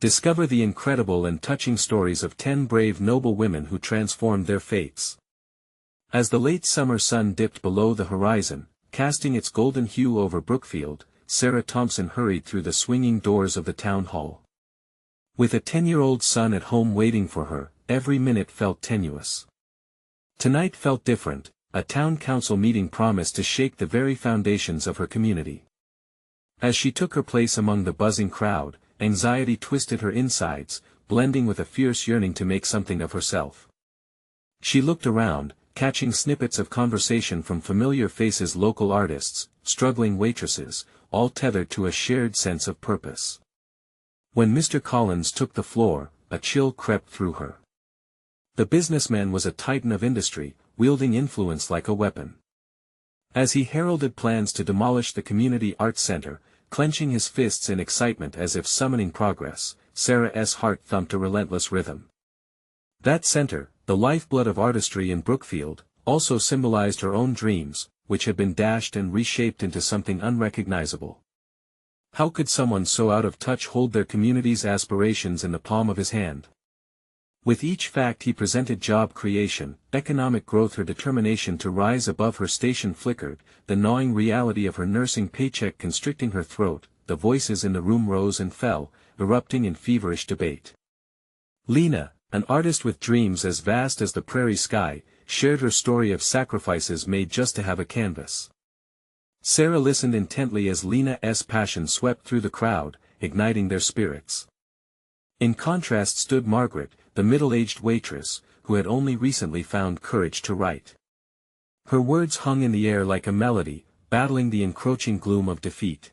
Discover the incredible and touching stories of 10 brave noble women who transformed their fates. As the late summer sun dipped below the horizon, casting its golden hue over Brookfield, Sarah Thompson hurried through the swinging doors of the town hall. With a 10-year-old son at home waiting for her, every minute felt tenuous. Tonight felt different. A town council meeting promised to shake the very foundations of her community. As she took her place among the buzzing crowd, anxiety twisted her insides, blending with a fierce yearning to make something of herself. She looked around, catching snippets of conversation from familiar faces, local artists, struggling waitresses, all tethered to a shared sense of purpose. When Mr. Collins took the floor, a chill crept through her. The businessman was a titan of industry, wielding influence like a weapon. As he heralded plans to demolish the community arts center, clenching his fists in excitement as if summoning progress, Sarah's heart thumped a relentless rhythm. That center, the lifeblood of artistry in Brookfield, also symbolized her own dreams, which had been dashed and reshaped into something unrecognizable. How could someone so out of touch hold their community's aspirations in the palm of his hand? With each fact he presented: job creation, economic growth, her determination to rise above her station flickered, the gnawing reality of her nursing paycheck constricting her throat. The voices in the room rose and fell, erupting in feverish debate. Lena, an artist with dreams as vast as the prairie sky, shared her story of sacrifices made just to have a canvas. Sarah listened intently as Lena's passion swept through the crowd, igniting their spirits. In contrast stood Margaret, the middle-aged waitress, who had only recently found courage to write. Her words hung in the air like a melody, battling the encroaching gloom of defeat.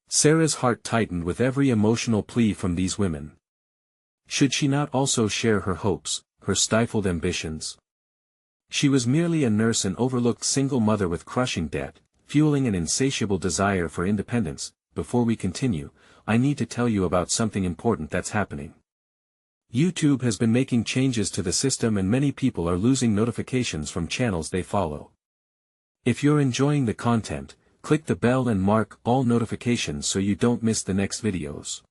Sarah's heart tightened with every emotional plea from these women. Should she not also share her hopes, her stifled ambitions? She was merely a nurse, an overlooked single mother with crushing debt, fueling an insatiable desire for independence. Before we continue, I need to tell you about something important that's happening. YouTube has been making changes to the system and many people are losing notifications from channels they follow. If you're enjoying the content, click the bell and mark all notifications so you don't miss the next videos.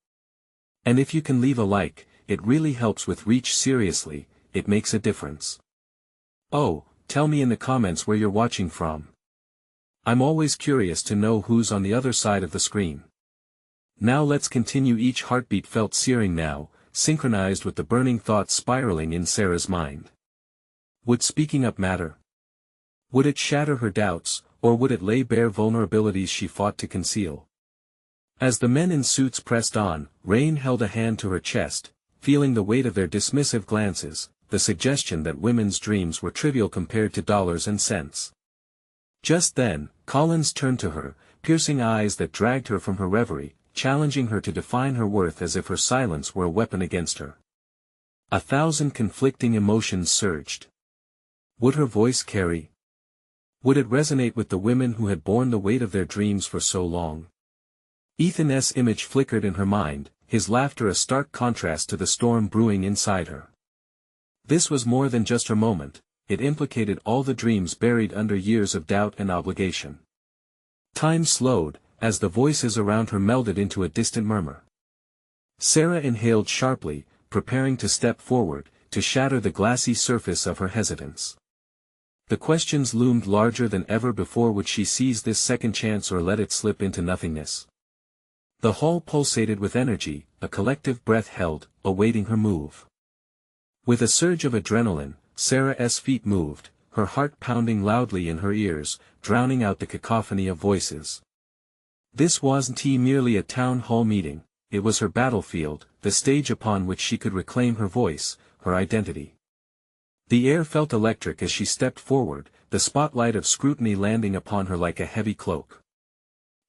And if you can leave a like, it really helps with reach. Seriously, it makes a difference. Oh, tell me in the comments where you're watching from. I'm always curious to know who's on the other side of the screen. Now let's continue. Each heartbeat felt searing now, synchronized with the burning thoughts spiraling in Sarah's mind. Would speaking up matter? Would it shatter her doubts, or would it lay bare vulnerabilities she fought to conceal? As the men in suits pressed on, Rain held a hand to her chest, feeling the weight of their dismissive glances, the suggestion that women's dreams were trivial compared to dollars and cents. Just then, Collins turned to her, piercing eyes that dragged her from her reverie, challenging her to define her worth as if her silence were a weapon against her. 1,000 conflicting emotions surged. Would her voice carry? Would it resonate with the women who had borne the weight of their dreams for so long? Ethan's image flickered in her mind, his laughter a stark contrast to the storm brewing inside her. This was more than just her moment, it implicated all the dreams buried under years of doubt and obligation. Time slowed, as the voices around her melded into a distant murmur. Sarah inhaled sharply, preparing to step forward, to shatter the glassy surface of her hesitance. The questions loomed larger than ever before. Would she seize this second chance or let it slip into nothingness? The hall pulsated with energy, a collective breath held, awaiting her move. With a surge of adrenaline, Sarah's feet moved, her heart pounding loudly in her ears, drowning out the cacophony of voices. This wasn't merely a town hall meeting, it was her battlefield, the stage upon which she could reclaim her voice, her identity. The air felt electric as she stepped forward, the spotlight of scrutiny landing upon her like a heavy cloak.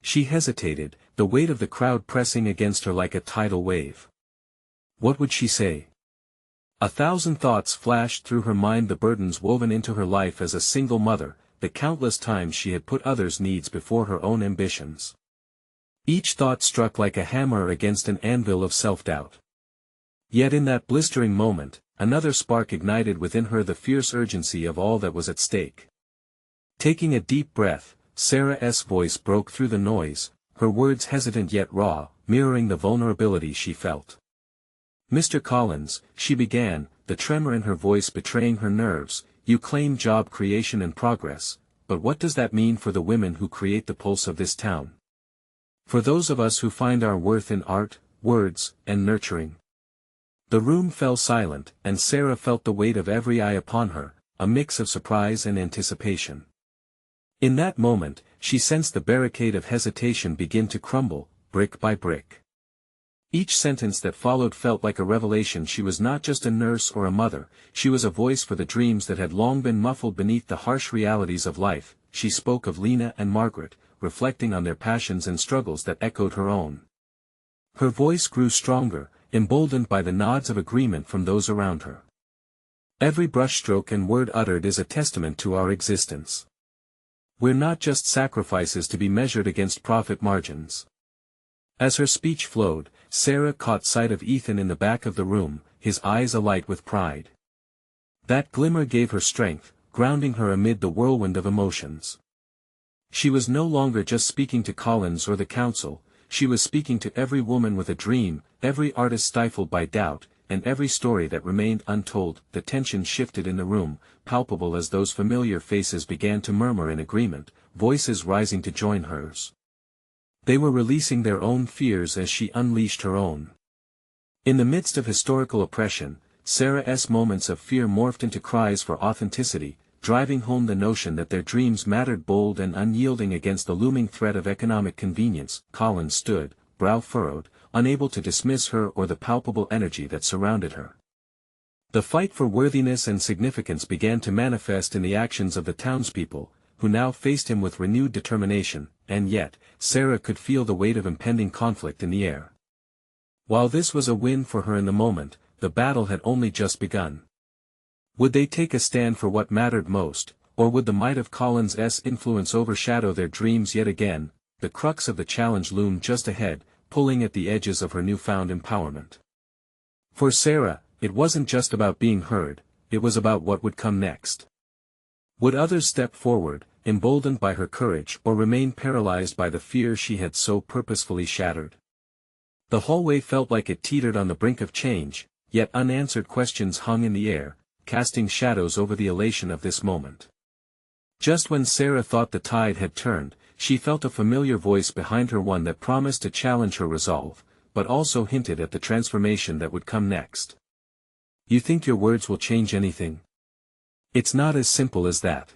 She hesitated, the weight of the crowd pressing against her like a tidal wave. What would she say? 1,000 thoughts flashed through her mind, the burdens woven into her life as a single mother, the countless times she had put others' needs before her own ambitions. Each thought struck like a hammer against an anvil of self-doubt. Yet in that blistering moment, another spark ignited within her, the fierce urgency of all that was at stake. Taking a deep breath, Sarah's voice broke through the noise, her words hesitant yet raw, mirroring the vulnerability she felt. Mr. Collins, she began, the tremor in her voice betraying her nerves, you claim job creation and progress, but what does that mean for the women who create the pulse of this town? For those of us who find our worth in art, words, and nurturing. The room fell silent, and Sarah felt the weight of every eye upon her, a mix of surprise and anticipation. In that moment, she sensed the barricade of hesitation begin to crumble, brick by brick. Each sentence that followed felt like a revelation. She was not just a nurse or a mother, she was a voice for the dreams that had long been muffled beneath the harsh realities of life. She spoke of Lena and Margaret, reflecting on their passions and struggles that echoed her own. Her voice grew stronger, emboldened by the nods of agreement from those around her. Every brushstroke and word uttered is a testament to our existence. We're not just sacrifices to be measured against profit margins. As her speech flowed, Sarah caught sight of Ethan in the back of the room, his eyes alight with pride. That glimmer gave her strength, grounding her amid the whirlwind of emotions. She was no longer just speaking to Collins or the council, she was speaking to every woman with a dream, every artist stifled by doubt, and every story that remained untold. The tension shifted in the room, palpable as those familiar faces began to murmur in agreement, voices rising to join hers. They were releasing their own fears as she unleashed her own. In the midst of historical oppression, Sarah's moments of fear morphed into cries for authenticity, driving home the notion that their dreams mattered, bold and unyielding against the looming threat of economic convenience. Collins stood, brow furrowed, unable to dismiss her or the palpable energy that surrounded her. The fight for worthiness and significance began to manifest in the actions of the townspeople, who now faced him with renewed determination, and yet, Sarah could feel the weight of impending conflict in the air. While this was a win for her in the moment, the battle had only just begun. Would they take a stand for what mattered most, or would the might of Collins' influence overshadow their dreams yet again? The crux of the challenge loomed just ahead, pulling at the edges of her newfound empowerment. For Sarah, it wasn't just about being heard, it was about what would come next. Would others step forward, emboldened by her courage, or remain paralyzed by the fear she had so purposefully shattered? The hallway felt like it teetered on the brink of change, yet unanswered questions hung in the air, casting shadows over the elation of this moment. Just when Sarah thought the tide had turned, she felt a familiar voice behind her, one that promised to challenge her resolve, but also hinted at the transformation that would come next. You think your words will change anything? It's not as simple as that.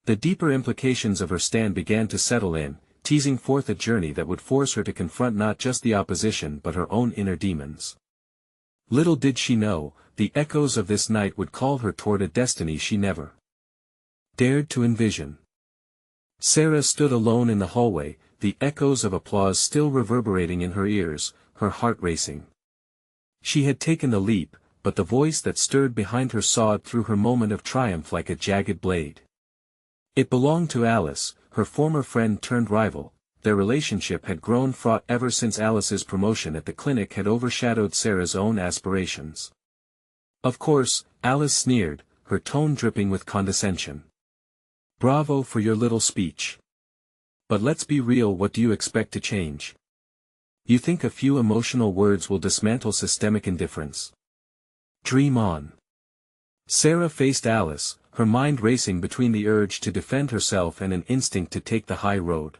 The deeper implications of her stand began to settle in, teasing forth a journey that would force her to confront not just the opposition but her own inner demons. Little did she know, the echoes of this night would call her toward a destiny she never dared to envision. Sarah stood alone in the hallway, the echoes of applause still reverberating in her ears, her heart racing. She had taken the leap, but the voice that stirred behind her sawed through her moment of triumph like a jagged blade. It belonged to Alice, her former friend turned rival. Their relationship had grown fraught ever since Alice's promotion at the clinic had overshadowed Sarah's own aspirations. Of course, Alice sneered, her tone dripping with condescension. Bravo for your little speech. But let's be real, what do you expect to change? You think a few emotional words will dismantle systemic indifference? Dream on. Sarah faced Alice, her mind racing between the urge to defend herself and an instinct to take the high road.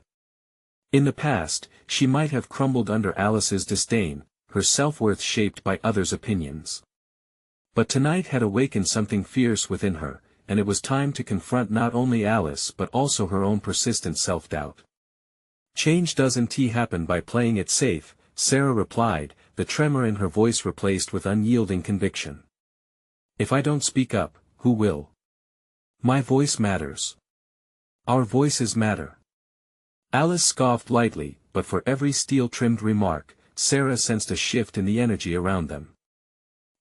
In the past, she might have crumbled under Alice's disdain, her self-worth shaped by others' opinions. But tonight had awakened something fierce within her, and it was time to confront not only Alice but also her own persistent self-doubt. Change doesn't happen by playing it safe, Sarah replied, the tremor in her voice replaced with unyielding conviction. If I don't speak up, who will? My voice matters. Our voices matter. Alice scoffed lightly, but for every steel-trimmed remark, Sarah sensed a shift in the energy around them.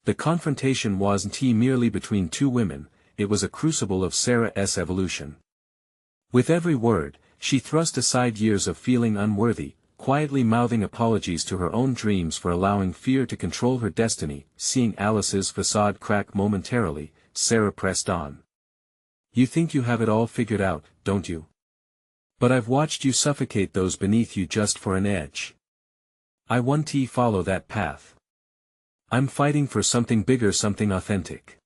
The confrontation wasn't merely between two women, it was a crucible of Sarah's evolution. With every word, she thrust aside years of feeling unworthy, quietly mouthing apologies to her own dreams for allowing fear to control her destiny. Seeing Alice's facade crack momentarily, Sarah pressed on. You think you have it all figured out, don't you? But I've watched you suffocate those beneath you just for an edge. I won't follow that path. I'm fighting for something bigger, something authentic.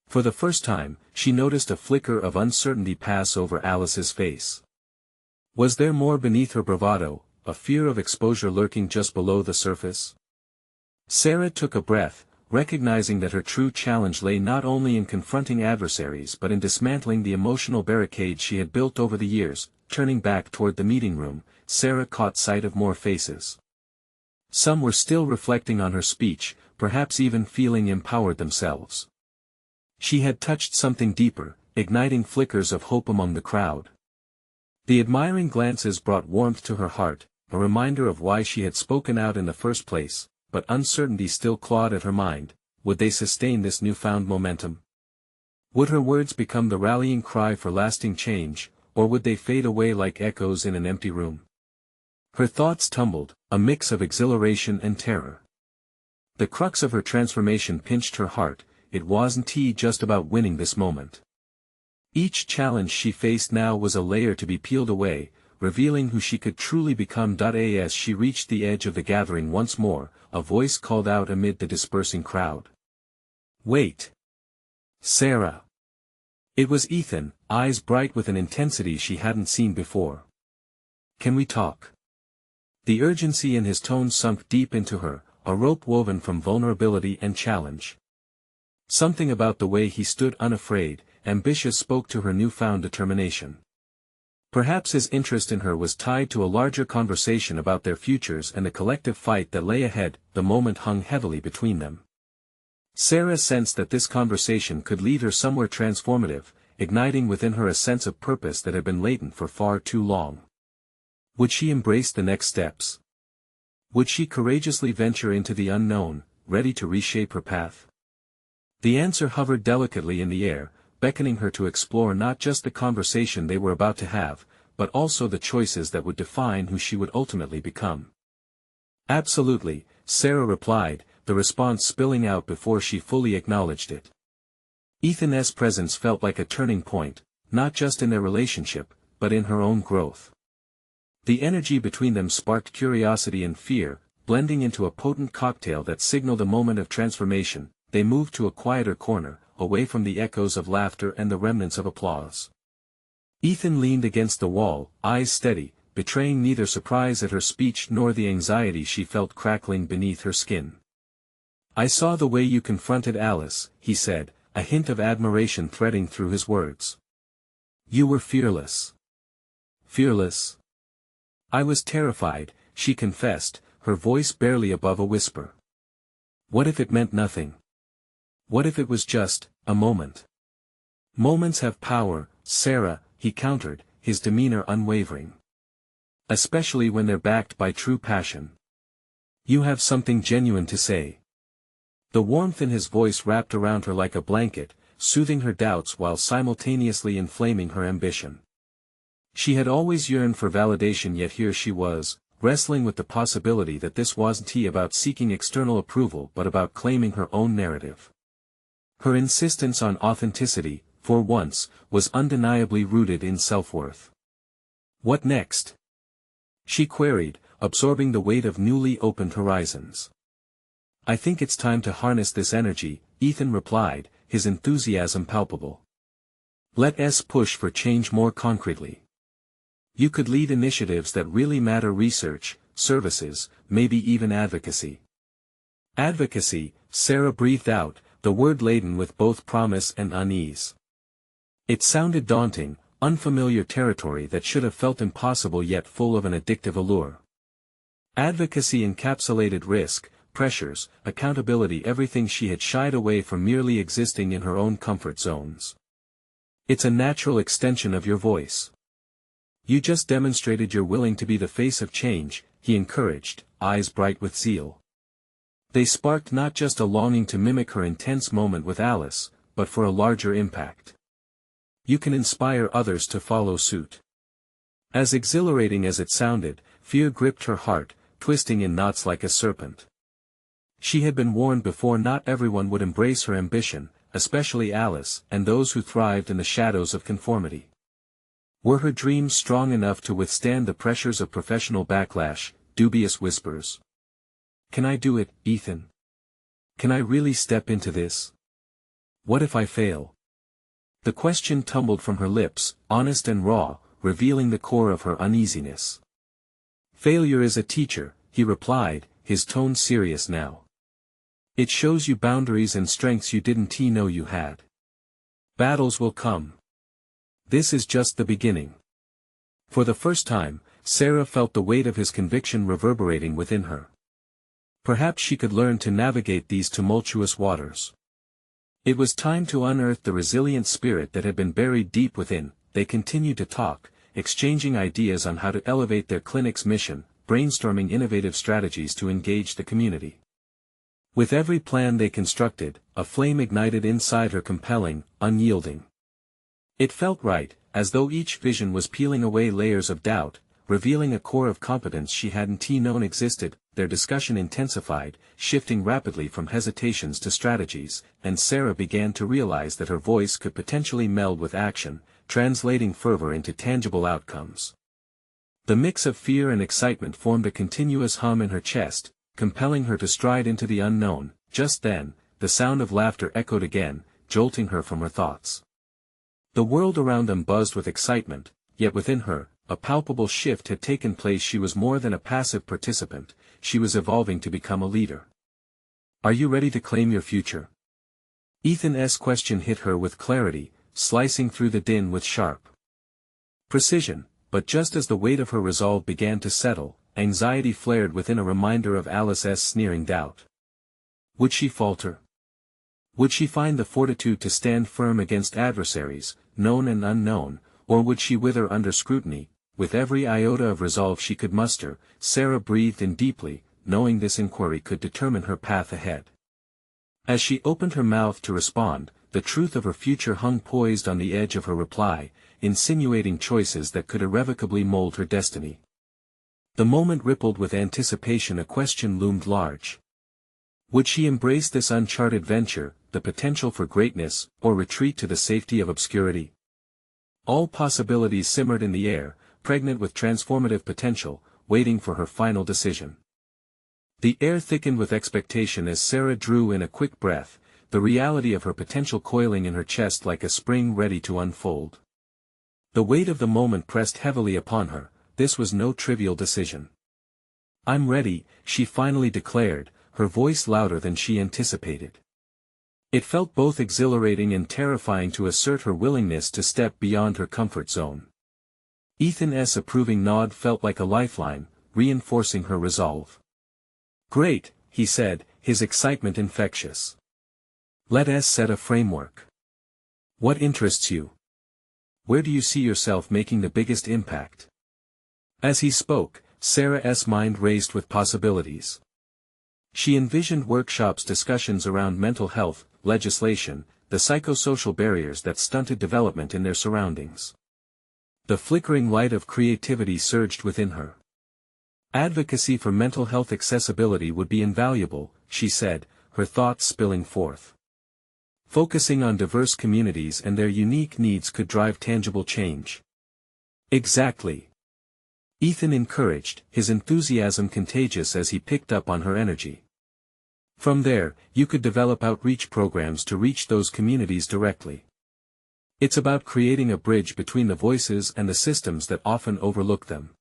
For the first time, she noticed a flicker of uncertainty pass over Alice's face. Was there more beneath her bravado, a fear of exposure lurking just below the surface? Sarah took a breath, recognizing that her true challenge lay not only in confronting adversaries but in dismantling the emotional barricades she had built over the years. Turning back toward the meeting room, Sarah caught sight of more faces. Some were still reflecting on her speech, perhaps even feeling empowered themselves. She had touched something deeper, igniting flickers of hope among the crowd. The admiring glances brought warmth to her heart, a reminder of why she had spoken out in the first place, but uncertainty still clawed at her mind. Would they sustain this newfound momentum? Would her words become the rallying cry for lasting change, or would they fade away like echoes in an empty room? Her thoughts tumbled, a mix of exhilaration and terror. The crux of her transformation pinched her heart. It wasn't just about winning this moment. Each challenge she faced now was a layer to be peeled away, revealing who she could truly become. As she reached the edge of the gathering once more, a voice called out amid the dispersing crowd. "Wait! Sarah!" It was Ethan, eyes bright with an intensity she hadn't seen before. "Can we talk?" The urgency in his tone sunk deep into her, a rope woven from vulnerability and challenge. Something about the way he stood unafraid, ambitious spoke to her newfound determination. Perhaps his interest in her was tied to a larger conversation about their futures and the collective fight that lay ahead. The moment hung heavily between them. Sarah sensed that this conversation could lead her somewhere transformative, igniting within her a sense of purpose that had been latent for far too long. Would she embrace the next steps? Would she courageously venture into the unknown, ready to reshape her path? The answer hovered delicately in the air, beckoning her to explore not just the conversation they were about to have, but also the choices that would define who she would ultimately become. "Absolutely," Sarah replied, the response spilling out before she fully acknowledged it. Ethan's presence felt like a turning point, not just in their relationship, but in her own growth. The energy between them sparked curiosity and fear, blending into a potent cocktail that signaled a moment of transformation. They moved to a quieter corner, away from the echoes of laughter and the remnants of applause. Ethan leaned against the wall, eyes steady, betraying neither surprise at her speech nor the anxiety she felt crackling beneath her skin. "I saw the way you confronted Alice," he said, a hint of admiration threading through his words. "You were fearless." "Fearless?" "I was terrified," she confessed, her voice barely above a whisper. "What if it meant nothing? What if it was just a moment?" "Moments have power, Sarah," he countered, his demeanor unwavering. "Especially when they're backed by true passion. You have something genuine to say." The warmth in his voice wrapped around her like a blanket, soothing her doubts while simultaneously inflaming her ambition. She had always yearned for validation, yet here she was, wrestling with the possibility that this wasn't about seeking external approval but about claiming her own narrative. Her insistence on authenticity, for once, was undeniably rooted in self-worth. "What next?" she queried, absorbing the weight of newly opened horizons. "I think it's time to harness this energy," Ethan replied, his enthusiasm palpable. "Let's push for change more concretely. You could lead initiatives that really matter: research, services, maybe even advocacy." "Advocacy," Sarah breathed out, the word laden with both promise and unease. It sounded daunting, unfamiliar territory that should have felt impossible yet full of an addictive allure. Advocacy encapsulated risk, pressures, accountability, everything she had shied away from merely existing in her own comfort zones. "It's a natural extension of your voice. You just demonstrated you're willing to be the face of change," he encouraged, eyes bright with zeal. They sparked not just a longing to mimic her intense moment with Alice, but for a larger impact. "You can inspire others to follow suit." As exhilarating as it sounded, fear gripped her heart, twisting in knots like a serpent. She had been warned before: not everyone would embrace her ambition, especially Alice and those who thrived in the shadows of conformity. Were her dreams strong enough to withstand the pressures of professional backlash, dubious whispers? "Can I do it, Ethan?" Can I really step into this? What if I fail? The question tumbled from her lips, honest and raw, revealing the core of her uneasiness. Failure is a teacher, he replied, his tone serious now. It shows you boundaries and strengths you didn't know you had. Battles will come. This is just the beginning. For the first time, Sarah felt the weight of his conviction reverberating within her. Perhaps she could learn to navigate these tumultuous waters. It was time to unearth the resilient spirit that had been buried deep within. They continued to talk, exchanging ideas on how to elevate their clinic's mission, brainstorming innovative strategies to engage the community. With every plan they constructed, a flame ignited inside her, compelling, unyielding. It felt right, as though each vision was peeling away layers of doubt, revealing a core of competence she hadn't known existed. Their discussion intensified, shifting rapidly from hesitations to strategies, and Sarah began to realize that her voice could potentially meld with action, translating fervor into tangible outcomes. The mix of fear and excitement formed a continuous hum in her chest, compelling her to stride into the unknown. Just then, the sound of laughter echoed again, jolting her from her thoughts. The world around them buzzed with excitement, yet within her, a palpable shift had taken place. She was more than a passive participant, she was evolving to become a leader. Are you ready to claim your future? Ethan's question hit her with clarity, slicing through the din with sharp precision, but just as the weight of her resolve began to settle, anxiety flared within, a reminder of Alice's sneering doubt. Would she falter? Would she find the fortitude to stand firm against adversaries, known and unknown, or would she wither under scrutiny? With every iota of resolve she could muster, Sarah breathed in deeply, knowing this inquiry could determine her path ahead. As she opened her mouth to respond, the truth of her future hung poised on the edge of her reply, insinuating choices that could irrevocably mold her destiny. The moment rippled with anticipation. A question loomed large. Would she embrace this uncharted venture, the potential for greatness, or retreat to the safety of obscurity? All possibilities simmered in the air, pregnant with transformative potential, waiting for her final decision. The air thickened with expectation as Sarah drew in a quick breath, the reality of her potential coiling in her chest like a spring ready to unfold. The weight of the moment pressed heavily upon her. This was no trivial decision. I'm ready, she finally declared, her voice louder than she anticipated. It felt both exhilarating and terrifying to assert her willingness to step beyond her comfort zone. Ethan's approving nod felt like a lifeline, reinforcing her resolve. Great, he said, his excitement infectious. Let us set a framework. What interests you? Where do you see yourself making the biggest impact? As he spoke, Sarah's mind raced with possibilities. She envisioned workshops, discussions around mental health, legislation, the psychosocial barriers that stunted development in their surroundings. The flickering light of creativity surged within her. Advocacy for mental health accessibility would be invaluable, she said, her thoughts spilling forth. Focusing on diverse communities and their unique needs could drive tangible change. Exactly. Ethan encouraged, his enthusiasm contagious as he picked up on her energy. From there, you could develop outreach programs to reach those communities directly. It's about creating a bridge between the voices and the systems that often overlook them.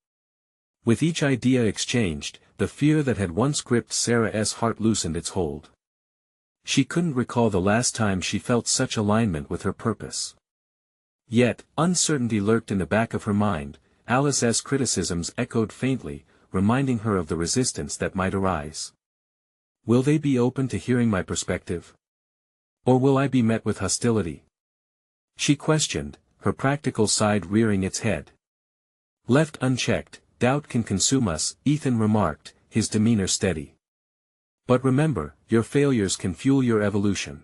With each idea exchanged, the fear that had once gripped Sarah's heart loosened its hold. She couldn't recall the last time she felt such alignment with her purpose. Yet, uncertainty lurked in the back of her mind. Alice's criticisms echoed faintly, reminding her of the resistance that might arise. Will they be open to hearing my perspective? Or will I be met with hostility? She questioned, her practical side rearing its head. Left unchecked, doubt can consume us, Ethan remarked, his demeanor steady. But remember, your failures can fuel your evolution.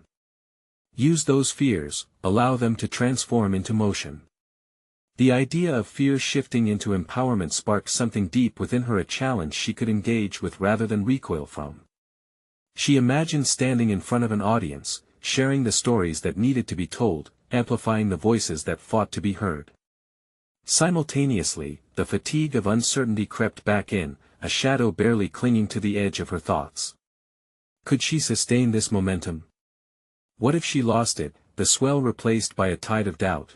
Use those fears, allow them to transform into motion. The idea of fear shifting into empowerment sparked something deep within her, a challenge she could engage with rather than recoil from. She imagined standing in front of an audience, sharing the stories that needed to be told, amplifying the voices that fought to be heard. Simultaneously, the fatigue of uncertainty crept back in, a shadow barely clinging to the edge of her thoughts. Could she sustain this momentum? What if she lost it, the swell replaced by a tide of doubt?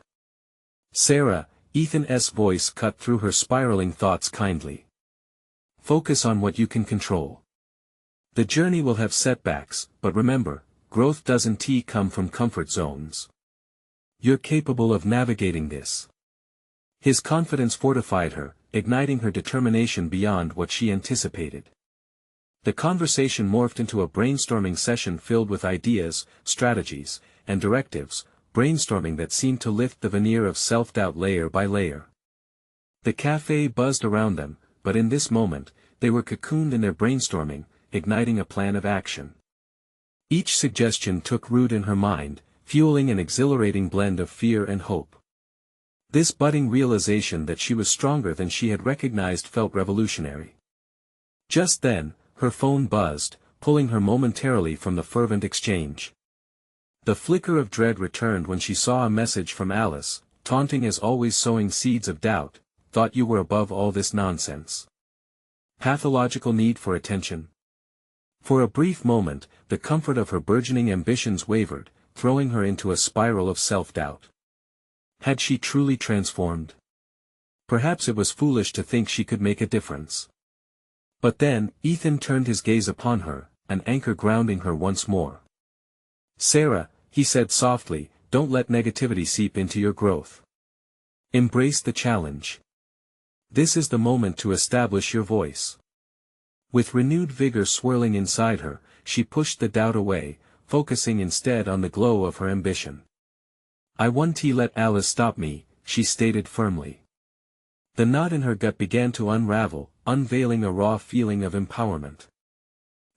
Sarah, Ethan's voice cut through her spiraling thoughts kindly. Focus on what you can control. The journey will have setbacks, but remember, growth doesn't come from comfort zones. You're capable of navigating this. His confidence fortified her, igniting her determination beyond what she anticipated. The conversation morphed into a brainstorming session filled with ideas, strategies, and directives, brainstorming that seemed to lift the veneer of self-doubt layer by layer. The cafe buzzed around them, but in this moment, they were cocooned in their brainstorming, igniting a plan of action. Each suggestion took root in her mind, fueling an exhilarating blend of fear and hope. This budding realization that she was stronger than she had recognized felt revolutionary. Just then, her phone buzzed, pulling her momentarily from the fervent exchange. The flicker of dread returned when she saw a message from Alice, taunting as always, sowing seeds of doubt. Thought you were above all this nonsense. Pathological need for attention. For a brief moment, the comfort of her burgeoning ambitions wavered, throwing her into a spiral of self-doubt. Had she truly transformed? Perhaps it was foolish to think she could make a difference. But then, Ethan turned his gaze upon her, an anchor grounding her once more. Sarah, he said softly, don't let negativity seep into your growth. Embrace the challenge. This is the moment to establish your voice. With renewed vigor swirling inside her, she pushed the doubt away, focusing instead on the glow of her ambition. I won't let Alice stop me, she stated firmly. The knot in her gut began to unravel, unveiling a raw feeling of empowerment.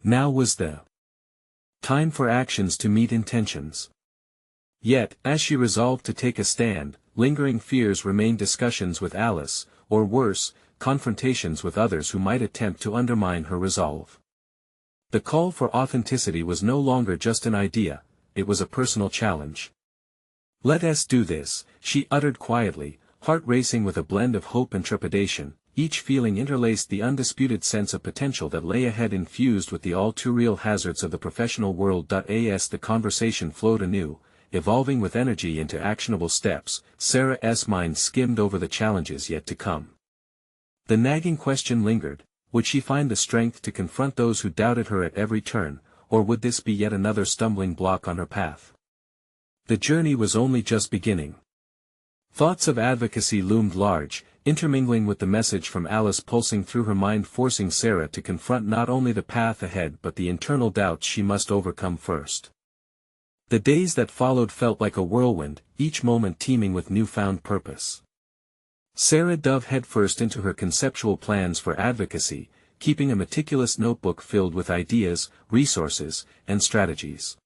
Now was the time for actions to meet intentions. Yet, as she resolved to take a stand, lingering fears remained: discussions with Alice, or worse, confrontations with others who might attempt to undermine her resolve. The call for authenticity was no longer just an idea, it was a personal challenge. Let us do this, she uttered quietly, heart racing with a blend of hope and trepidation, each feeling interlaced the undisputed sense of potential that lay ahead infused with the all-too-real hazards of the professional world. As the conversation flowed anew, evolving with energy into actionable steps, Sarah's mind skimmed over the challenges yet to come. The nagging question lingered: would she find the strength to confront those who doubted her at every turn, or would this be yet another stumbling block on her path? The journey was only just beginning. Thoughts of advocacy loomed large, intermingling with the message from Alice pulsing through her mind, forcing Sarah to confront not only the path ahead but the internal doubts she must overcome first. The days that followed felt like a whirlwind, each moment teeming with newfound purpose. Sarah dove headfirst into her conceptual plans for advocacy, keeping a meticulous notebook filled with ideas, resources, and strategies.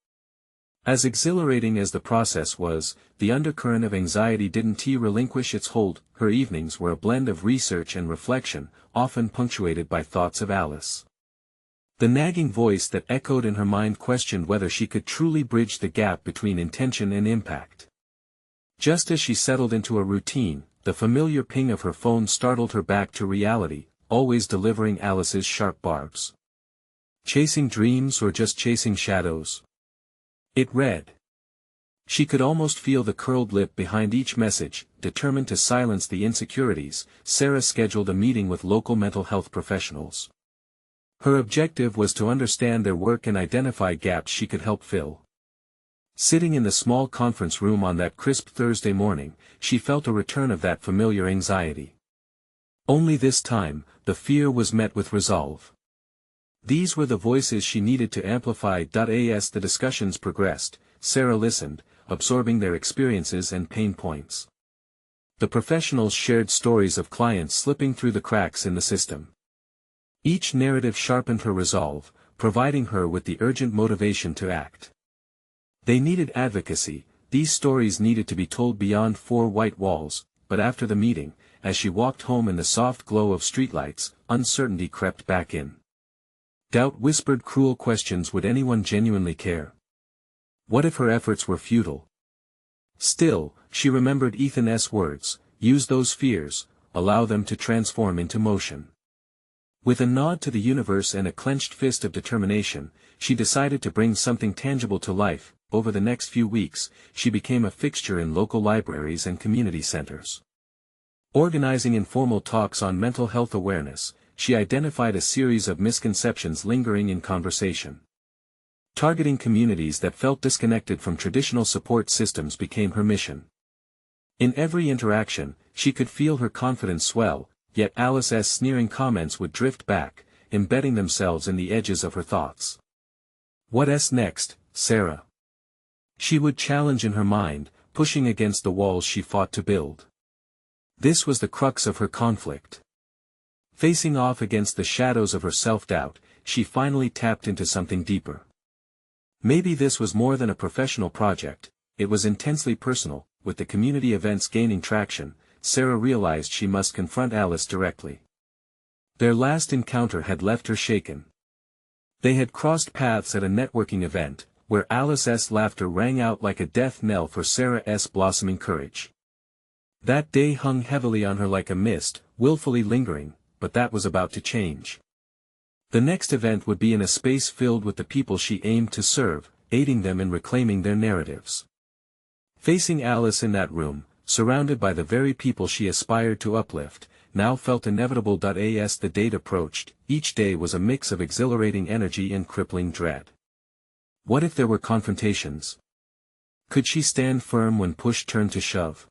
As exhilarating as the process was, the undercurrent of anxiety didn't relinquish its hold. Her evenings were a blend of research and reflection, often punctuated by thoughts of Alice. The nagging voice that echoed in her mind questioned whether she could truly bridge the gap between intention and impact. Just as she settled into a routine, the familiar ping of her phone startled her back to reality, always delivering Alice's sharp barbs. Chasing dreams or just chasing shadows? It read. She could almost feel the curled lip behind each message. Determined to silence the insecurities, Sarah scheduled a meeting with local mental health professionals. Her objective was to understand their work and identify gaps she could help fill. Sitting in the small conference room on that crisp Thursday morning, she felt a return of that familiar anxiety. Only this time, the fear was met with resolve. These were the voices she needed to amplify. As the discussions progressed, Sarah listened, absorbing their experiences and pain points. The professionals shared stories of clients slipping through the cracks in the system. Each narrative sharpened her resolve, providing her with the urgent motivation to act. They needed advocacy, these stories needed to be told beyond four white walls. But after the meeting, as she walked home in the soft glow of streetlights, uncertainty crept back in. Doubt whispered cruel questions: would anyone genuinely care? What if her efforts were futile? Still, she remembered Ethan's words: use those fears, allow them to transform into motion. With a nod to the universe and a clenched fist of determination, she decided to bring something tangible to life. Over the next few weeks, she became a fixture in local libraries and community centers. Organizing informal talks on mental health awareness, she identified a series of misconceptions lingering in conversation. Targeting communities that felt disconnected from traditional support systems became her mission. In every interaction, she could feel her confidence swell, yet Alice's sneering comments would drift back, embedding themselves in the edges of her thoughts. "What's next, Sarah?" she would challenge in her mind, pushing against the walls she fought to build. This was the crux of her conflict. Facing off against the shadows of her self-doubt, she finally tapped into something deeper. Maybe this was more than a professional project, it was intensely personal. With the community events gaining traction, Sarah realized she must confront Alice directly. Their last encounter had left her shaken. They had crossed paths at a networking event, where Alice's laughter rang out like a death knell for Sarah's blossoming courage. That day hung heavily on her like a mist, willfully lingering, but that was about to change. The next event would be in a space filled with the people she aimed to serve, aiding them in reclaiming their narratives. Facing Alice in that room, surrounded by the very people she aspired to uplift, now felt inevitable. As the date approached, each day was a mix of exhilarating energy and crippling dread. What if there were confrontations? Could she stand firm when push turned to shove?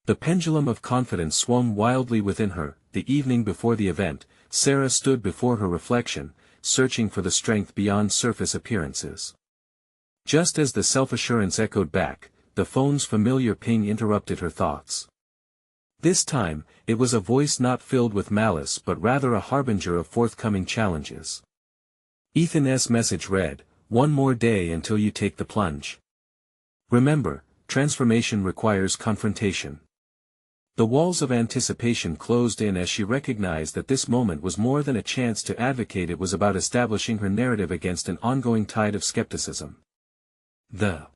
The pendulum of confidence swung wildly within her. The evening before the event, Sarah stood before her reflection, searching for the strength beyond surface appearances. Just as the self-assurance echoed back, the phone's familiar ping interrupted her thoughts. This time, it was a voice not filled with malice but rather a harbinger of forthcoming challenges. Ethan's message read, "One more day until you take the plunge. Remember, transformation requires confrontation." The walls of anticipation closed in as she recognized that this moment was more than a chance to advocate, it was about establishing her narrative against an ongoing tide of skepticism. The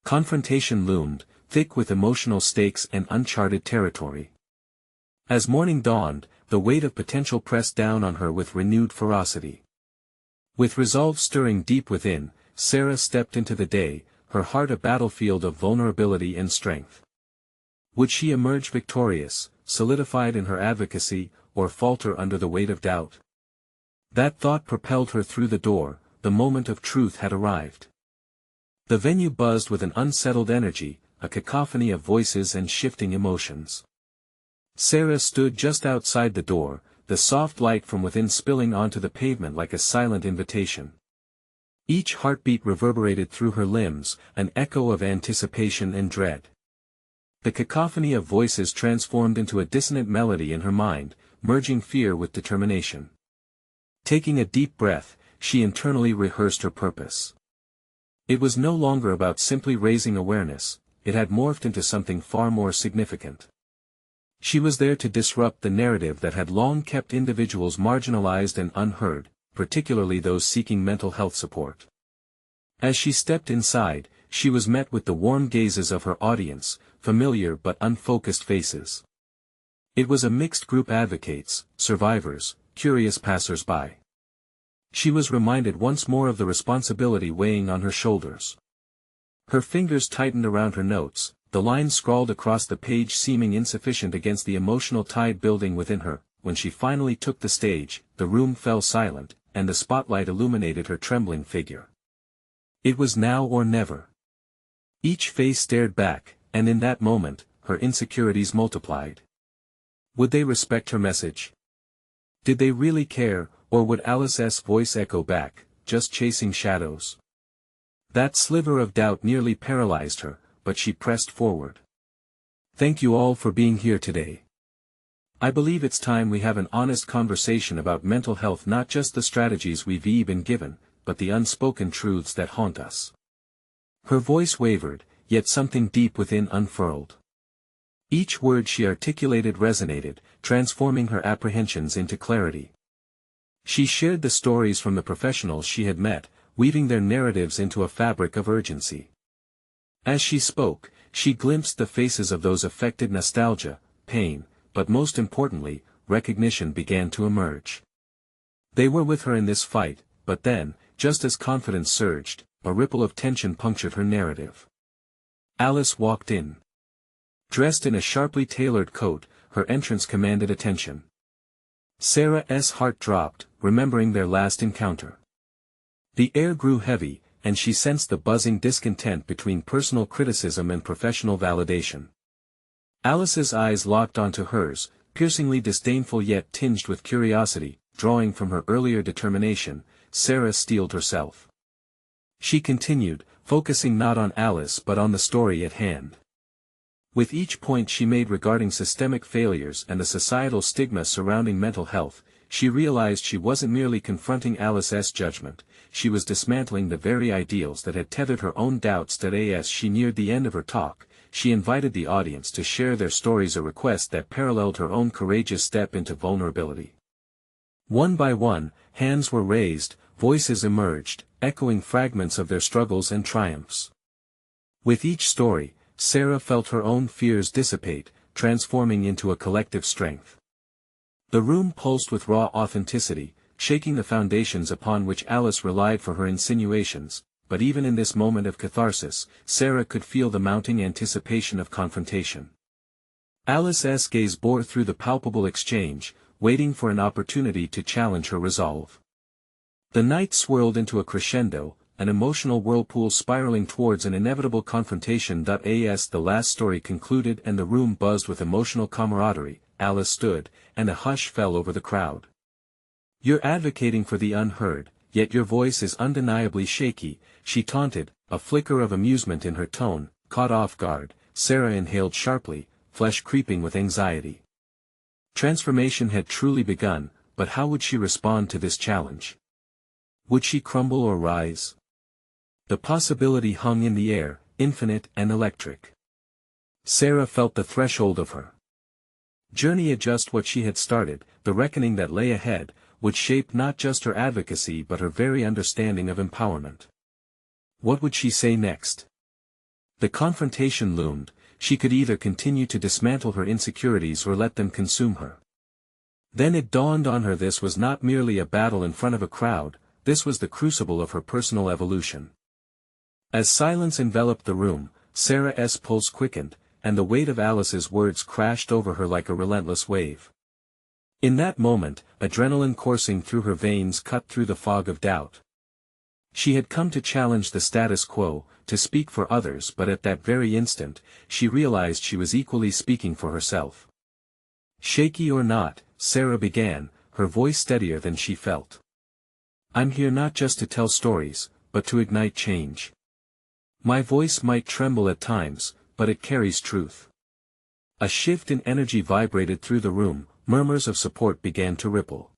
confrontation loomed, thick with emotional stakes and uncharted territory. As morning dawned, the weight of potential pressed down on her with renewed ferocity. With resolve stirring deep within, Sarah stepped into the day, her heart a battlefield of vulnerability and strength. Would she emerge victorious, solidified in her advocacy, or falter under the weight of doubt? That thought propelled her through the door. The moment of truth had arrived. The venue buzzed with an unsettled energy, a cacophony of voices and shifting emotions. Sarah stood just outside the door, the soft light from within spilling onto the pavement like a silent invitation. Each heartbeat reverberated through her limbs, an echo of anticipation and dread. The cacophony of voices transformed into a dissonant melody in her mind, merging fear with determination. Taking a deep breath, she internally rehearsed her purpose. It was no longer about simply raising awareness, it had morphed into something far more significant. She was there to disrupt the narrative that had long kept individuals marginalized and unheard, particularly those seeking mental health support. As she stepped inside, she was met with the warm gazes of her audience, familiar but unfocused faces. It was a mixed group: advocates, survivors, curious passers-by. She was reminded once more of the responsibility weighing on her shoulders. Her fingers tightened around her notes, the lines scrawled across the page seeming insufficient against the emotional tide building within her. When she finally took the stage, the room fell silent, and the spotlight illuminated her trembling figure. It was now or never. Each face stared back, and in that moment, her insecurities multiplied. Would they respect her message? Did they really care, or would Alice's voice echo back, just chasing shadows? That sliver of doubt nearly paralyzed her, but she pressed forward. Thank you all for being here today. I believe it's time we have an honest conversation about mental health, not just the strategies we've been given, but the unspoken truths that haunt us. Her voice wavered, yet something deep within unfurled. Each word she articulated resonated, transforming her apprehensions into clarity. She shared the stories from the professionals she had met, weaving their narratives into a fabric of urgency. As she spoke, she glimpsed the faces of those affected: nostalgia, pain, but most importantly, recognition began to emerge. They were with her in this fight, but then, just as confidence surged, a ripple of tension punctured her narrative. Alice walked in. Dressed in a sharply tailored coat, her entrance commanded attention. Sarah's heart dropped, remembering their last encounter. The air grew heavy, and she sensed the buzzing discontent between personal criticism and professional validation. Alice's eyes locked onto hers, piercingly disdainful yet tinged with curiosity, drawing from her earlier determination. Sarah steeled herself. She continued, focusing not on Alice but on the story at hand. With each point she made regarding systemic failures and the societal stigma surrounding mental health, she realized she wasn't merely confronting Alice's judgment, she was dismantling the very ideals that had tethered her own doubts. As she neared the end of her talk, she invited the audience to share their stories, a request that paralleled her own courageous step into vulnerability. One by one, hands were raised, voices emerged, echoing fragments of their struggles and triumphs. With each story, Sarah felt her own fears dissipate, transforming into a collective strength. The room pulsed with raw authenticity, shaking the foundations upon which Alice relied for her insinuations, but even in this moment of catharsis, Sarah could feel the mounting anticipation of confrontation. Alice's gaze bore through the palpable exchange, waiting for an opportunity to challenge her resolve. The night swirled into a crescendo, an emotional whirlpool spiraling towards an inevitable confrontation. As the last story concluded and the room buzzed with emotional camaraderie, Alice stood, and a hush fell over the crowd. "You're advocating for the unheard, yet your voice is undeniably shaky," she taunted, a flicker of amusement in her tone. Caught off guard, Sarah inhaled sharply, flesh creeping with anxiety. Transformation had truly begun, but how would she respond to this challenge? Would she crumble or rise? The possibility hung in the air, infinite and electric. Sarah felt the threshold of her journey adjust. What she had started, the reckoning that lay ahead, would shape not just her advocacy but her very understanding of empowerment. What would she say next? The confrontation loomed. She could either continue to dismantle her insecurities or let them consume her. Then it dawned on her, this was not merely a battle in front of a crowd, this was the crucible of her personal evolution. As silence enveloped the room, Sarah's pulse quickened, and the weight of Alice's words crashed over her like a relentless wave. In that moment, adrenaline coursing through her veins cut through the fog of doubt. She had come to challenge the status quo, to speak for others, but at that very instant, she realized she was equally speaking for herself. "Shaky or not," Sarah began, her voice steadier than she felt. "I'm here not just to tell stories, but to ignite change. My voice might tremble at times, but it carries truth." A shift in energy vibrated through the room, murmurs of support began to ripple.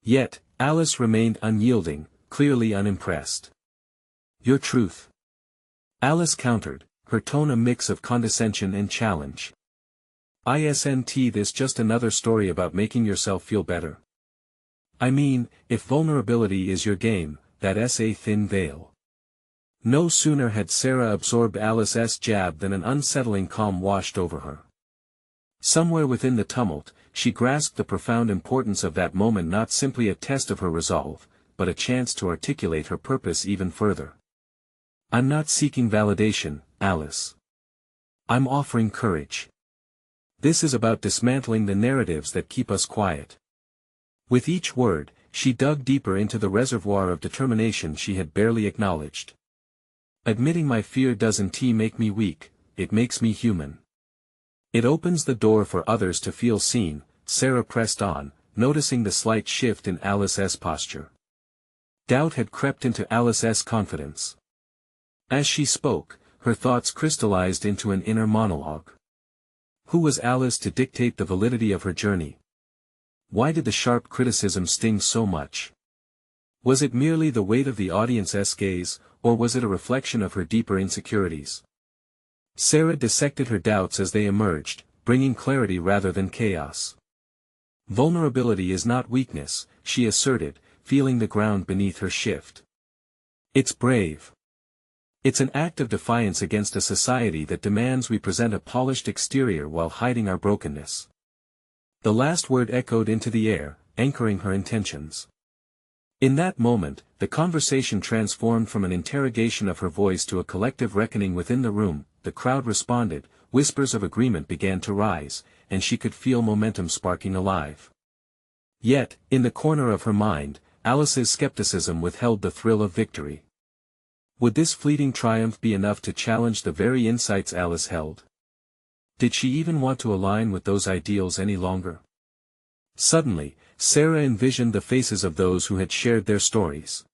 Yet, Alice remained unyielding, clearly unimpressed. "Your truth." Alice countered, her tone a mix of condescension and challenge. "Isn't this just another story about making yourself feel better? I mean, if vulnerability is your game, that's a thin veil." No sooner had Sarah absorbed Alice's jab than an unsettling calm washed over her. Somewhere within the tumult, she grasped the profound importance of that moment, not simply a test of her resolve, but a chance to articulate her purpose even further. "I'm not seeking validation, Alice. I'm offering courage. This is about dismantling the narratives that keep us quiet." With each word, she dug deeper into the reservoir of determination she had barely acknowledged. "Admitting my fear doesn't make me weak, it makes me human. It opens the door for others to feel seen," Sarah pressed on, noticing the slight shift in Alice's posture. Doubt had crept into Alice's confidence. As she spoke, her thoughts crystallized into an inner monologue. Who was Alice to dictate the validity of her journey? Why did the sharp criticism sting so much? Was it merely the weight of the audience's gaze, or was it a reflection of her deeper insecurities? Sarah dissected her doubts as they emerged, bringing clarity rather than chaos. "Vulnerability is not weakness," she asserted, feeling the ground beneath her shift. "It's brave. It's an act of defiance against a society that demands we present a polished exterior while hiding our brokenness." The last word echoed into the air, anchoring her intentions. In that moment, the conversation transformed from an interrogation of her voice to a collective reckoning within the room. The crowd responded, whispers of agreement began to rise, and she could feel momentum sparking alive. Yet, in the corner of her mind, Alice's skepticism withheld the thrill of victory. Would this fleeting triumph be enough to challenge the very insights Alice held? Did she even want to align with those ideals any longer? Suddenly, Sarah envisioned the faces of those who had shared their stories.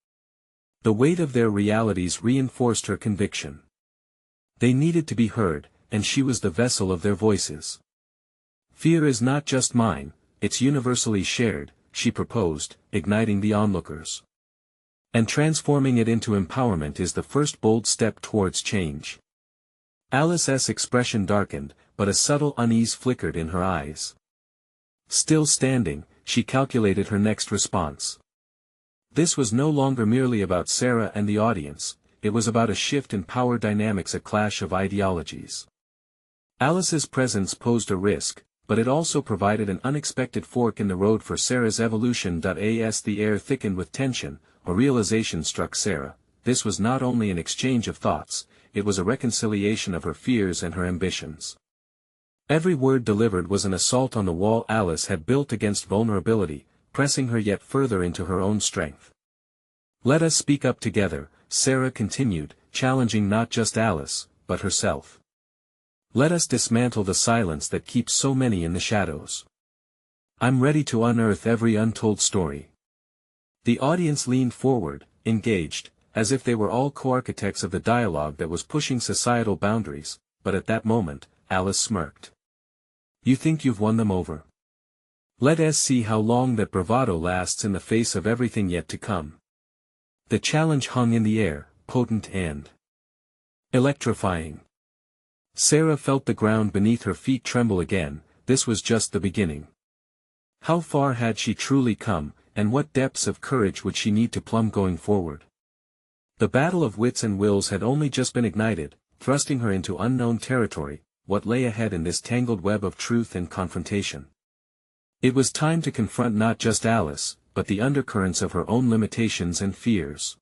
The weight of their realities reinforced her conviction. They needed to be heard, and she was the vessel of their voices. Fear is not just mine, it's universally shared, she proposed, igniting the onlookers. And transforming it into empowerment is the first bold step towards change. Alice's expression darkened, but a subtle unease flickered in her eyes. Still standing, she calculated her next response. This was no longer merely about Sarah and the audience, it was about a shift in power dynamics, a clash of ideologies. Alice's presence posed a risk, but it also provided an unexpected fork in the road for Sarah's evolution. As the air thickened with tension, a realization struck Sarah. This was not only an exchange of thoughts, it was a reconciliation of her fears and her ambitions. Every word delivered was an assault on the wall Alice had built against vulnerability, pressing her yet further into her own strength. Let us speak up together, Sarah continued, challenging not just Alice, but herself. Let us dismantle the silence that keeps so many in the shadows. I'm ready to unearth every untold story. The audience leaned forward, engaged, as if they were all co-architects of the dialogue that was pushing societal boundaries, but at that moment, Alice smirked. You think you've won them over? Let us see how long that bravado lasts in the face of everything yet to come. The challenge hung in the air, potent and electrifying. Sarah felt the ground beneath her feet tremble again. This was just the beginning. How far had she truly come, and what depths of courage would she need to plumb going forward? The battle of wits and wills had only just been ignited, thrusting her into unknown territory. What lay ahead in this tangled web of truth and confrontation? It was time to confront not just Alice, but the undercurrents of her own limitations and fears.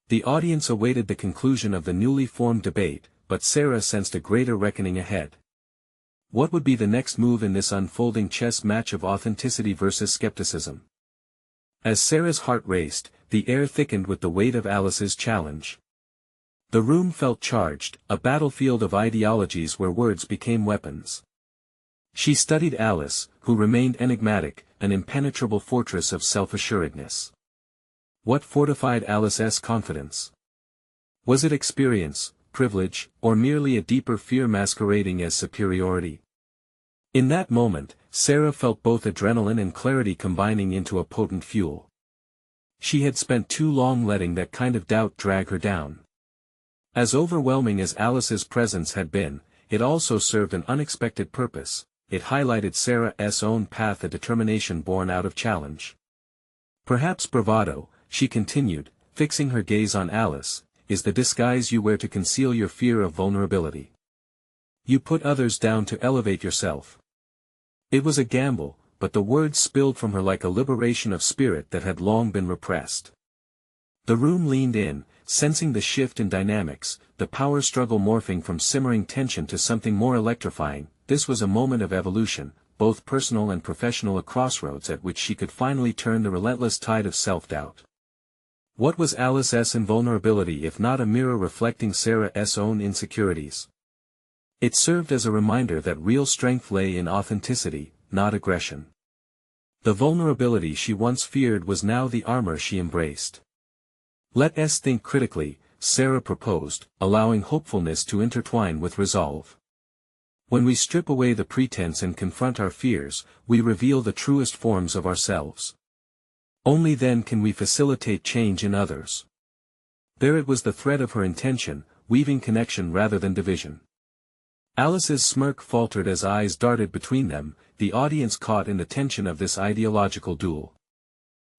The audience awaited the conclusion of the newly formed debate, but Sarah sensed a greater reckoning ahead. What would be the next move in this unfolding chess match of authenticity versus skepticism? As Sarah's heart raced, the air thickened with the weight of Alice's challenge. The room felt charged, a battlefield of ideologies where words became weapons. She studied Alice, who remained enigmatic, an impenetrable fortress of self-assuredness. What fortified Alice's confidence? Was it experience, privilege, or merely a deeper fear masquerading as superiority? In that moment, Sarah felt both adrenaline and clarity combining into a potent fuel. She had spent too long letting that kind of doubt drag her down. As overwhelming as Alice's presence had been, it also served an unexpected purpose. It highlighted Sarah's own path, a determination born out of challenge. Perhaps bravado, she continued, fixing her gaze on Alice, is the disguise you wear to conceal your fear of vulnerability. You put others down to elevate yourself. It was a gamble, but the words spilled from her like a liberation of spirit that had long been repressed. The room leaned in, sensing the shift in dynamics, the power struggle morphing from simmering tension to something more electrifying. This was a moment of evolution, both personal and professional, a crossroads at which she could finally turn the relentless tide of self-doubt. What was Alice's invulnerability if not a mirror reflecting Sarah's own insecurities? It served as a reminder that real strength lay in authenticity, not aggression. The vulnerability she once feared was now the armor she embraced. Let us think critically, Sarah proposed, allowing hopefulness to intertwine with resolve. When we strip away the pretense and confront our fears, we reveal the truest forms of ourselves. Only then can we facilitate change in others. There it was, the thread of her intention, weaving connection rather than division. Alice's smirk faltered as eyes darted between them, the audience caught in the tension of this ideological duel.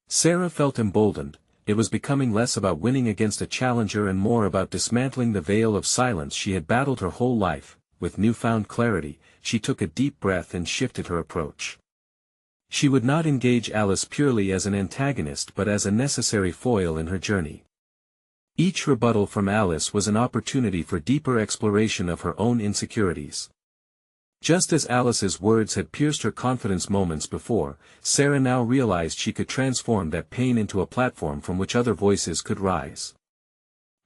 Sarah felt emboldened. It was becoming less about winning against a challenger and more about dismantling the veil of silence she had battled her whole life. With newfound clarity, she took a deep breath and shifted her approach. She would not engage Alice purely as an antagonist but as a necessary foil in her journey. Each rebuttal from Alice was an opportunity for deeper exploration of her own insecurities. Just as Alice's words had pierced her confidence moments before, Sarah now realized she could transform that pain into a platform from which other voices could rise.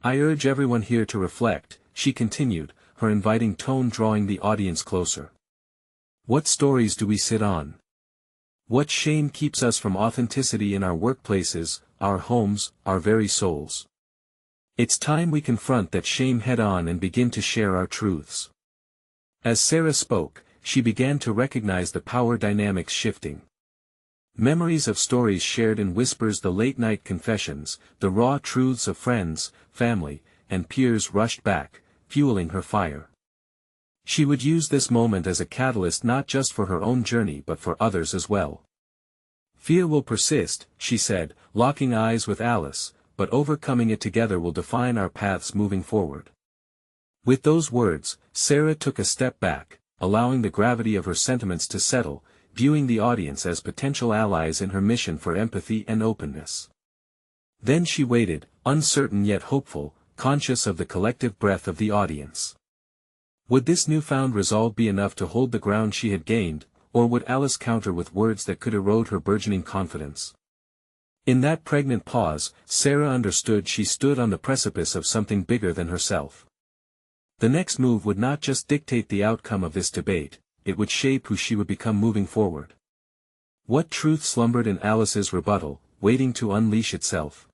"I urge everyone here to reflect," she continued, her inviting tone drawing the audience closer. "What stories do we sit on? What shame keeps us from authenticity in our workplaces, our homes, our very souls? It's time we confront that shame head-on and begin to share our truths." As Sarah spoke, she began to recognize the power dynamics shifting. Memories of stories shared in whispers, the late-night confessions, the raw truths of friends, family, and peers rushed back, fueling her fire. She would use this moment as a catalyst not just for her own journey but for others as well. "Fear will persist," she said, locking eyes with Alice, "but overcoming it together will define our paths moving forward." With those words, Sarah took a step back, allowing the gravity of her sentiments to settle, viewing the audience as potential allies in her mission for empathy and openness. Then she waited, uncertain yet hopeful, conscious of the collective breath of the audience. Would this newfound resolve be enough to hold the ground she had gained, or would Alice counter with words that could erode her burgeoning confidence? In that pregnant pause, Sarah understood she stood on the precipice of something bigger than herself. The next move would not just dictate the outcome of this debate, it would shape who she would become moving forward. What truth slumbered in Alice's rebuttal, waiting to unleash itself?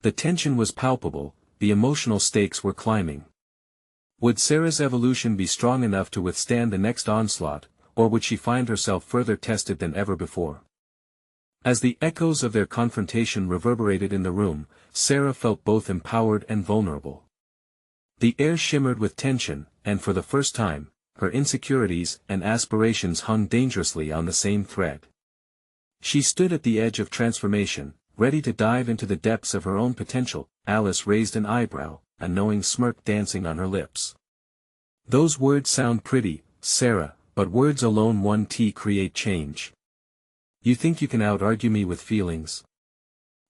The tension was palpable, the emotional stakes were climbing. Would Sarah's evolution be strong enough to withstand the next onslaught, or would she find herself further tested than ever before? As the echoes of their confrontation reverberated in the room, Sarah felt both empowered and vulnerable. The air shimmered with tension, and for the first time, her insecurities and aspirations hung dangerously on the same thread. She stood at the edge of transformation, ready to dive into the depths of her own potential. Alice raised an eyebrow, a knowing smirk dancing on her lips. "Those words sound pretty, Sarah, but words alone won't create change. You think you can out-argue me with feelings?"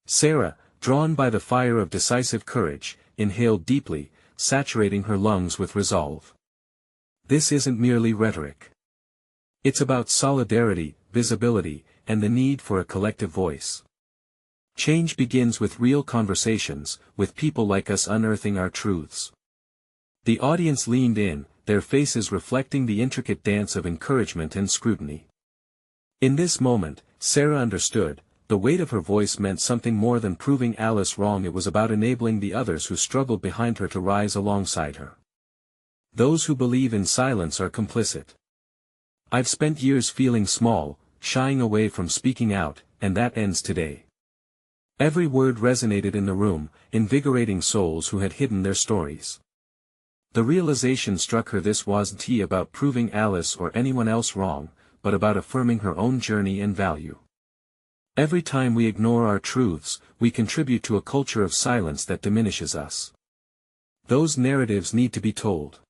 Sarah, drawn by the fire of decisive courage, inhaled deeply, saturating her lungs with resolve. "This isn't merely rhetoric. It's about solidarity, visibility, and the need for a collective voice. Change begins with real conversations, with people like us unearthing our truths." The audience leaned in, their faces reflecting the intricate dance of encouragement and scrutiny. In this moment, Sarah understood, the weight of her voice meant something more than proving Alice wrong. It was about enabling the others who struggled behind her to rise alongside her. "Those who believe in silence are complicit. I've spent years feeling small, shying away from speaking out, and that ends today." Every word resonated in the room, invigorating souls who had hidden their stories. The realization struck her: this wasn't about proving Alice or anyone else wrong, but about affirming her own journey and value. Every time we ignore our truths, we contribute to a culture of silence that diminishes us. Those narratives need to be told.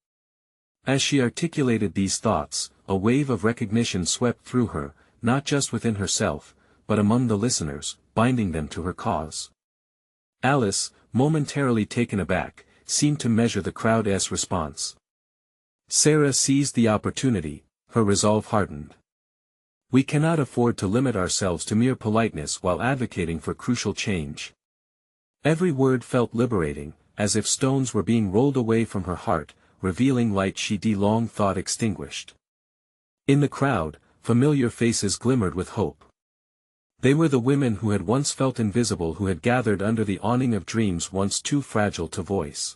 As she articulated these thoughts, a wave of recognition swept through her, not just within herself, but among the listeners, binding them to her cause. Alice, momentarily taken aback, seemed to measure the crowd's response. Sarah seized the opportunity, her resolve hardened. We cannot afford to limit ourselves to mere politeness while advocating for crucial change. Every word felt liberating, as if stones were being rolled away from her heart, revealing light she'd long thought extinguished. In the crowd, familiar faces glimmered with hope. They were the women who had once felt invisible, who had gathered under the awning of dreams once too fragile to voice.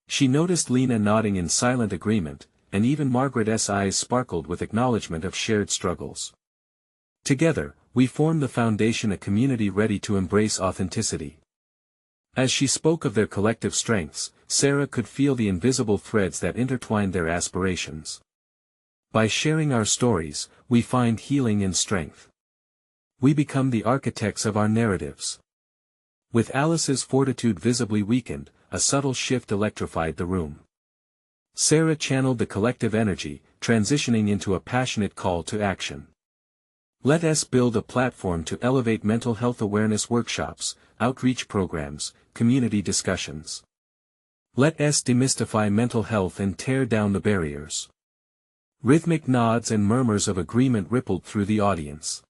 She noticed Lena nodding in silent agreement, and even Margaret's eyes sparkled with acknowledgement of shared struggles. Together, we formed the foundation, a community ready to embrace authenticity. As she spoke of their collective strengths, Sarah could feel the invisible threads that intertwined their aspirations. By sharing our stories, we find healing and strength. We become the architects of our narratives. With Alice's fortitude visibly weakened, a subtle shift electrified the room. Sarah channeled the collective energy, transitioning into a passionate call to action. Let us build a platform to elevate mental health awareness workshops, outreach programs, community discussions. Let us demystify mental health and tear down the barriers. Rhythmic nods and murmurs of agreement rippled through the audience.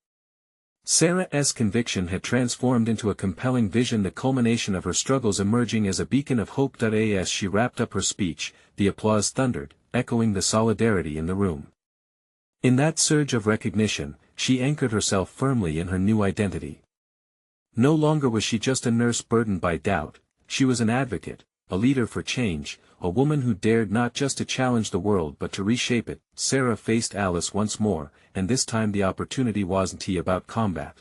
Sarah's conviction had transformed into a compelling vision, the culmination of her struggles emerging as a beacon of hope. As she wrapped up her speech, the applause thundered, echoing the solidarity in the room. In that surge of recognition, she anchored herself firmly in her new identity. No longer was she just a nurse burdened by doubt, she was an advocate, a leader for change, a woman who dared not just to challenge the world but to reshape it. Sarah faced Alice once more, and this time the opportunity wasn't about combat.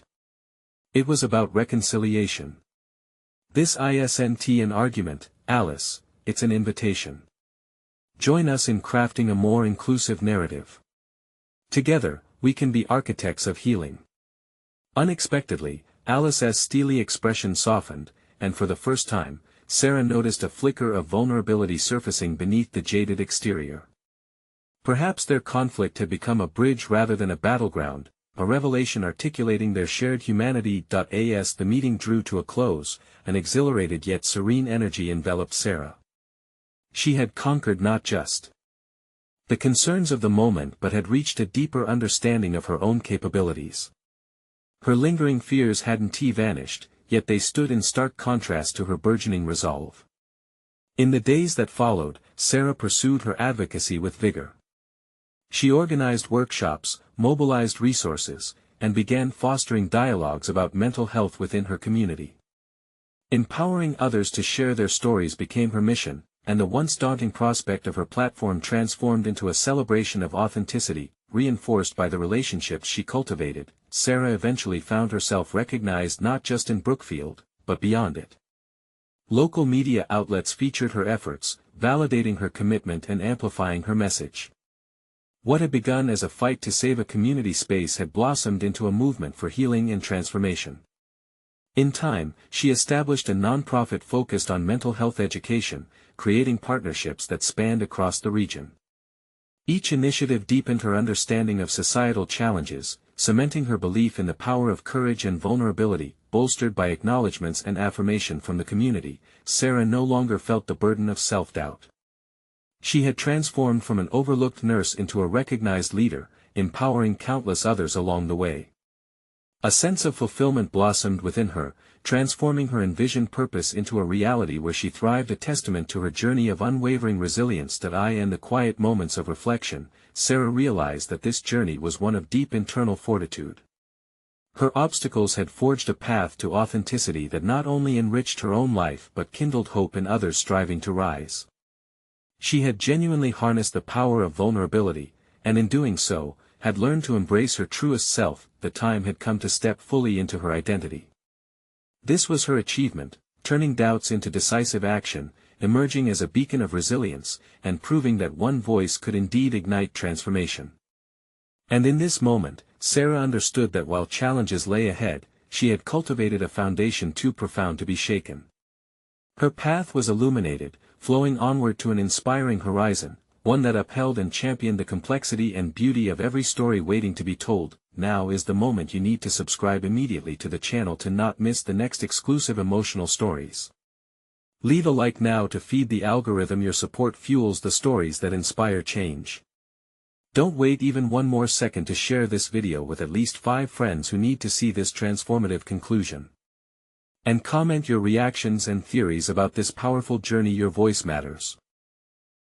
It was about reconciliation. This isn't an argument, Alice, it's an invitation. Join us in crafting a more inclusive narrative. Together, we can be architects of healing. Unexpectedly, Alice's steely expression softened, and for the first time, Sarah noticed a flicker of vulnerability surfacing beneath the jaded exterior. Perhaps their conflict had become a bridge rather than a battleground, a revelation articulating their shared humanity. As the meeting drew to a close, an exhilarated yet serene energy enveloped Sarah. She had conquered not just the concerns of the moment but had reached a deeper understanding of her own capabilities. Her lingering fears hadn't vanished, yet they stood in stark contrast to her burgeoning resolve. In the days that followed, Sarah pursued her advocacy with vigor. She organized workshops, mobilized resources, and began fostering dialogues about mental health within her community. Empowering others to share their stories became her mission, and the once daunting prospect of her platform transformed into a celebration of authenticity. Reinforced by the relationships she cultivated, Sarah eventually found herself recognized not just in Brookfield, but beyond it. Local media outlets featured her efforts, validating her commitment and amplifying her message. What had begun as a fight to save a community space had blossomed into a movement for healing and transformation. In time, she established a nonprofit focused on mental health education, creating partnerships that spanned across the region. Each initiative deepened her understanding of societal challenges, cementing her belief in the power of courage and vulnerability. Bolstered by acknowledgments and affirmation from the community, Sarah no longer felt the burden of self-doubt. She had transformed from an overlooked nurse into a recognized leader, empowering countless others along the way. A sense of fulfillment blossomed within her, transforming her envisioned purpose into a reality where she thrived, a testament to her journey of unwavering resilience. In the quiet moments of reflection, Sarah realized that this journey was one of deep internal fortitude. Her obstacles had forged a path to authenticity that not only enriched her own life but kindled hope in others striving to rise. She had genuinely harnessed the power of vulnerability, and in doing so, had learned to embrace her truest self. The time had come to step fully into her identity. This was her achievement, turning doubts into decisive action, emerging as a beacon of resilience, and proving that one voice could indeed ignite transformation. And in this moment, Sarah understood that while challenges lay ahead, she had cultivated a foundation too profound to be shaken. Her path was illuminated, flowing onward to an inspiring horizon, one that upheld and championed the complexity and beauty of every story waiting to be told. Now is the moment. You need to subscribe immediately to the channel to not miss the next exclusive emotional stories. Leave a like now to feed the algorithm. Your support fuels the stories that inspire change. Don't wait even one more second to share this video with at least 5 friends who need to see this transformative conclusion. And comment your reactions and theories about this powerful journey. Your voice matters.